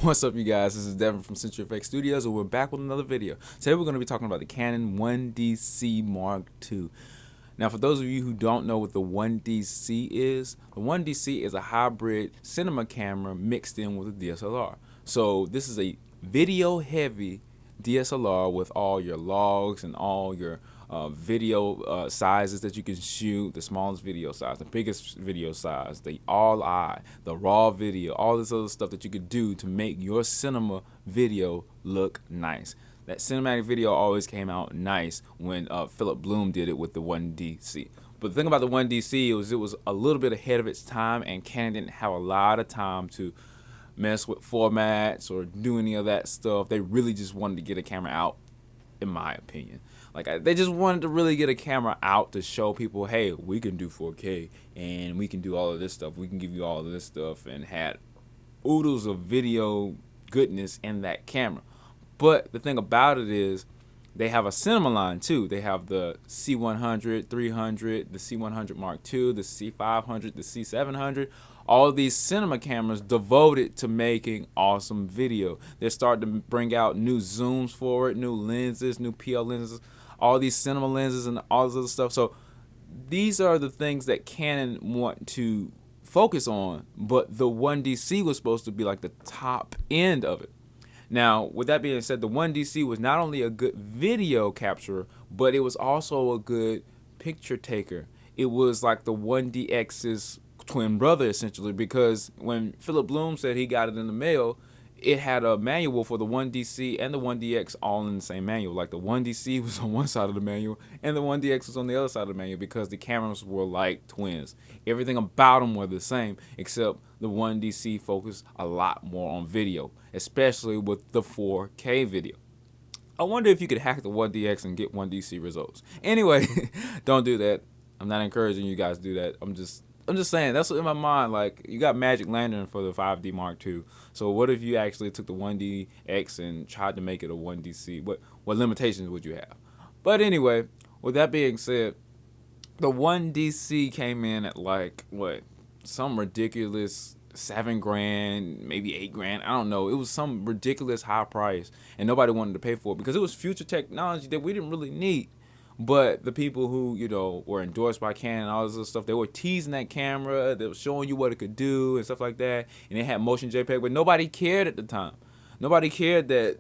What's up, you guys? This is Devin from Century Effects Studios, and we're back with another video. Today we're going to be talking about the Canon 1DC Mark II. Now, for those of you who don't know what the 1DC is, the 1DC is a hybrid cinema camera mixed in with a DSLR. So this is a video-heavy DSLR with all your logs and all your video sizes that you can shoot, the smallest video size, the biggest video size, the all-eye, the raw video, all this other stuff that you could do to make your cinema video look nice. That cinematic video always came out nice when Philip Bloom did it with the 1DC. But the thing about the 1DC was it was a little bit ahead of its time, and Canon didn't have a lot of time to mess with formats or do any of that stuff. They really just wanted to get a camera out, in my opinion. They just wanted to really get a camera out to show people, hey, we can do 4K and we can do all of this stuff. We can give you all of this stuff, and had oodles of video goodness in that camera. But the thing about it is they have a cinema line too. They have the C100, 300, the C100 Mark II, the C500, the C700. All of these cinema cameras devoted to making awesome video. They're starting to bring out new zooms for it, new lenses, new PL lenses, all these cinema lenses and all this other stuff. So these are the things that Canon want to focus on, but the 1DC was supposed to be like the top end of it. Now, with that being said, the 1DC was not only a good video capturer, but it was also a good picture taker. It was like the 1DX's twin brother, essentially, because when Philip Bloom said he got it in the mail, it had a manual for the 1DC and the 1DX all in the same manual. Like the 1DC was on one side of the manual and the 1DX was on the other side of the manual, because the cameras were like twins. Everything about them were the same, except the 1DC focused a lot more on video, especially with the 4K video. I wonder if you could hack the 1DX and get 1DC results. Anyway, don't do that. I'm not encouraging you guys to do that. I'm just saying, that's what in my mind. Like, you got Magic Lantern for the 5D Mark II. So what if you actually took the 1DX and tried to make it a 1DC? What limitations would you have? But anyway, with that being said, the 1DC came in at like, what, some ridiculous $7,000, maybe $8,000. I don't know. It was some ridiculous high price, and nobody wanted to pay for it because it was future technology that we didn't really need. But the people who, were endorsed by Canon, all this other stuff, they were teasing that camera. They were showing you what it could do and stuff like that. And it had motion JPEG, but nobody cared at the time. Nobody cared that,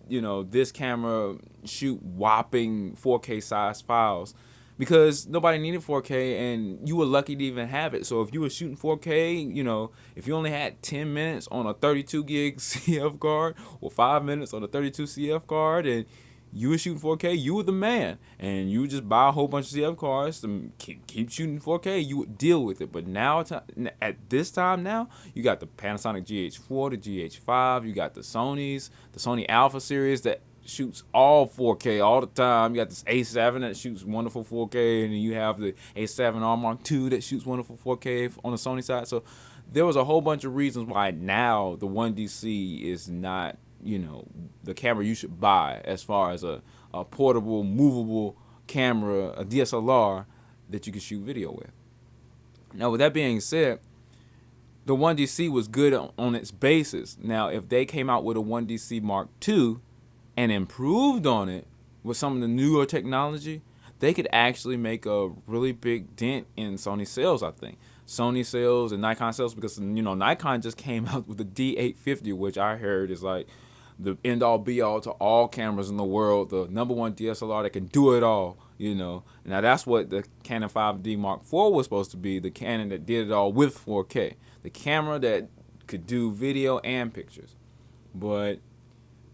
this camera shoot whopping 4K size files, because nobody needed 4K, and you were lucky to even have it. So if you were shooting 4K, if you only had 10 minutes on a 32 gig CF card or 5 minutes on a 32 CF card, and you were shooting 4K, you were the man, and you would just buy a whole bunch of CF cards and keep shooting 4K. You would deal with it. But now, at this time now, you got the Panasonic GH4, the GH5, you got the Sony Alpha series that shoots all 4K all the time. You got this A7 that shoots wonderful 4K, and then you have the A7R Mark II that shoots wonderful 4K on the Sony side. So there was a whole bunch of reasons why now the 1DC is not the camera you should buy, as far as a portable, movable camera, a DSLR that you can shoot video with. Now, with that being said, the 1DC was good on its basis. Now, if they came out with a 1DC Mark II and improved on it with some of the newer technology, they could actually make a really big dent in Sony sales, I think. Sony sales and Nikon sales, because, Nikon just came out with the D850, which I heard is like the end-all be-all to all cameras in the world, the #1 DSLR that can do it all, Now, that's what the Canon 5D Mark IV was supposed to be, the Canon that did it all with 4K, the camera that could do video and pictures. But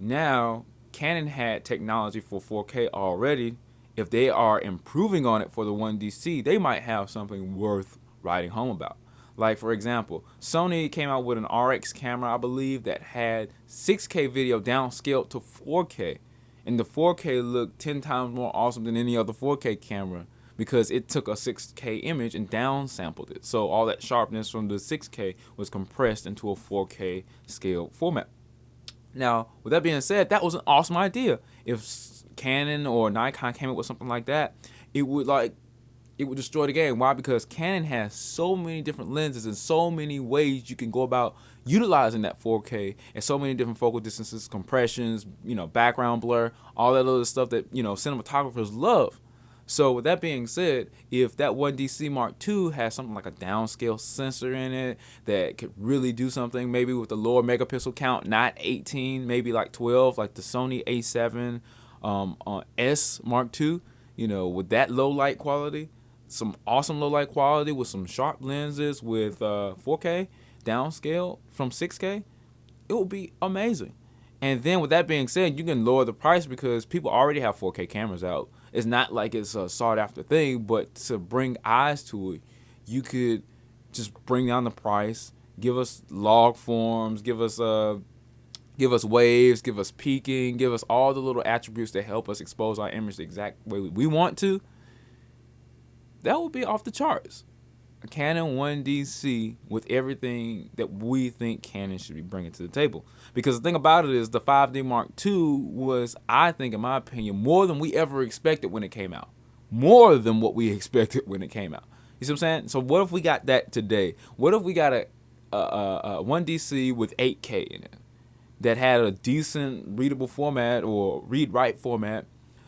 now, Canon had technology for 4K already. If they are improving on it for the 1DC, they might have something worth writing home about. Like, for example, Sony came out with an RX camera, I believe, that had 6K video downscaled to 4K. And the 4K looked 10 times more awesome than any other 4K camera, because it took a 6K image and downsampled it. So all that sharpness from the 6K was compressed into a 4K scale format. Now, with that being said, that was an awesome idea. If Canon or Nikon came up with something like that, it would it would destroy the game. Why? Because Canon has so many different lenses and so many ways you can go about utilizing that 4K, and so many different focal distances, compressions, background blur, all that other stuff that cinematographers love. So with that being said, if that 1DC Mark II has something like a downscale sensor in it that could really do something, maybe with a lower megapixel count, not 18, maybe like 12, like the Sony A7 S Mark II, with that low light quality, some awesome low light quality with some sharp lenses with 4K downscale from 6K, it will be amazing. And then with that being said, you can lower the price because people already have 4K cameras out. It's not like it's a sought after thing, but to bring eyes to it, you could just bring down the price, give us log forms, give us waves, give us peaking, give us all the little attributes that help us expose our image the exact way we want to. That would be off the charts. A Canon 1DC with everything that we think Canon should be bringing to the table. Because the thing about it is the 5D Mark II was, I think, in my opinion, more than we ever expected when it came out. More than what we expected when it came out. You see what I'm saying? So what if we got that today? What if we got a 1DC with 8K in it that had a decent readable format or read-write format,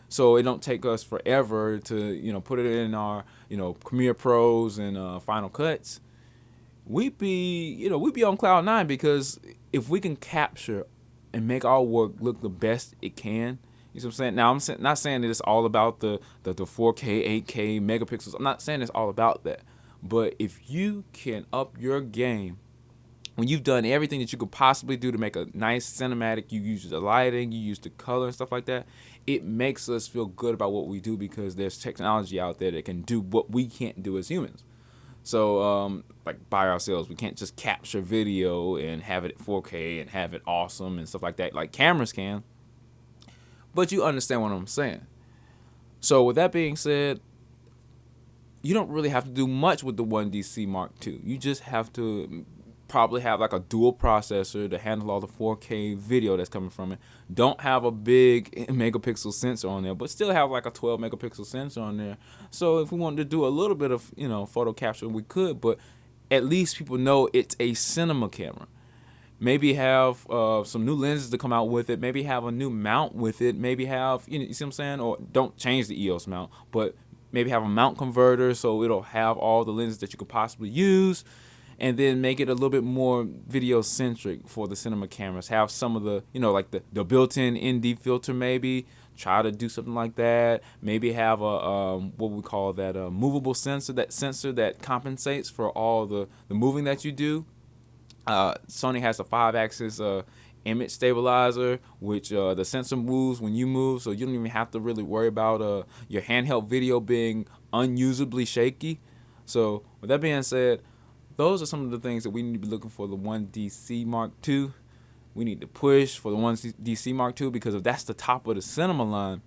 so it don't take us forever to put it in our Premiere Pros and Final Cuts? We'd be on cloud nine, because if we can capture and make our work look the best it can, you see what I'm saying? Now I'm not saying that it's all about the 4K, 8K megapixels. I'm not saying it's all about that, but if you can up your game when you've done everything that you could possibly do to make a nice cinematic, you use the lighting, you use the color and stuff like that, it makes us feel good about what we do, because there's technology out there that can do what we can't do as humans. So, like by ourselves, we can't just capture video and have it at 4K and have it awesome and stuff like that, like cameras can. But you understand what I'm saying. So with that being said, you don't really have to do much with the 1DC Mark II. You just have to probably have like a dual processor to handle all the 4K video that's coming from it. Don't have a big megapixel sensor on there, but still have like a 12 megapixel sensor on there. So if we wanted to do a little bit of photo capture, we could, but at least people know it's a cinema camera. Maybe have some new lenses to come out with it. Maybe have a new mount with it. Maybe have, you see what I'm saying? Or don't change the EOS mount, but maybe have a mount converter so it'll have all the lenses that you could possibly use. And then make it a little bit more video centric for the cinema cameras. Have some of the, like the built-in ND filter maybe. Try to do something like that. Maybe have a, what we call that, a movable sensor. That sensor that compensates for all the moving that you do. Sony has a 5-axis image stabilizer, which the sensor moves when you move. So you don't even have to really worry about your handheld video being unusably shaky. So with that being said, those are some of the things that we need to be looking for the 1DC Mark II. We need to push for the 1DC Mark II, because if that's the top of the cinema line,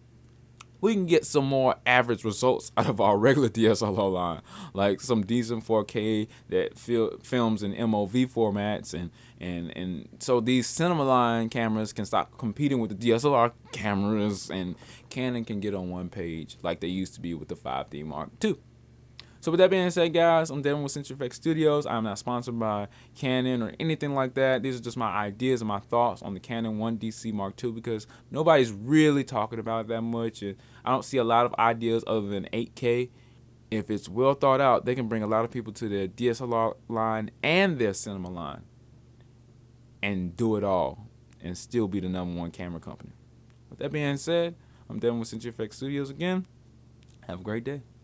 we can get some more average results out of our regular DSLR line, like some decent 4K that films in MOV formats, and so these cinema line cameras can stop competing with the DSLR cameras, and Canon can get on one page like they used to be with the 5D Mark II. So with that being said, guys, I'm Devin with Century FX Studios. I'm not sponsored by Canon or anything like that. These are just my ideas and my thoughts on the Canon 1DC Mark II, because nobody's really talking about it that much. And I don't see a lot of ideas other than 8K. If it's well thought out, they can bring a lot of people to their DSLR line and their cinema line and do it all and still be the #1 camera company. With that being said, I'm Devin with Century FX Studios again. Have a great day.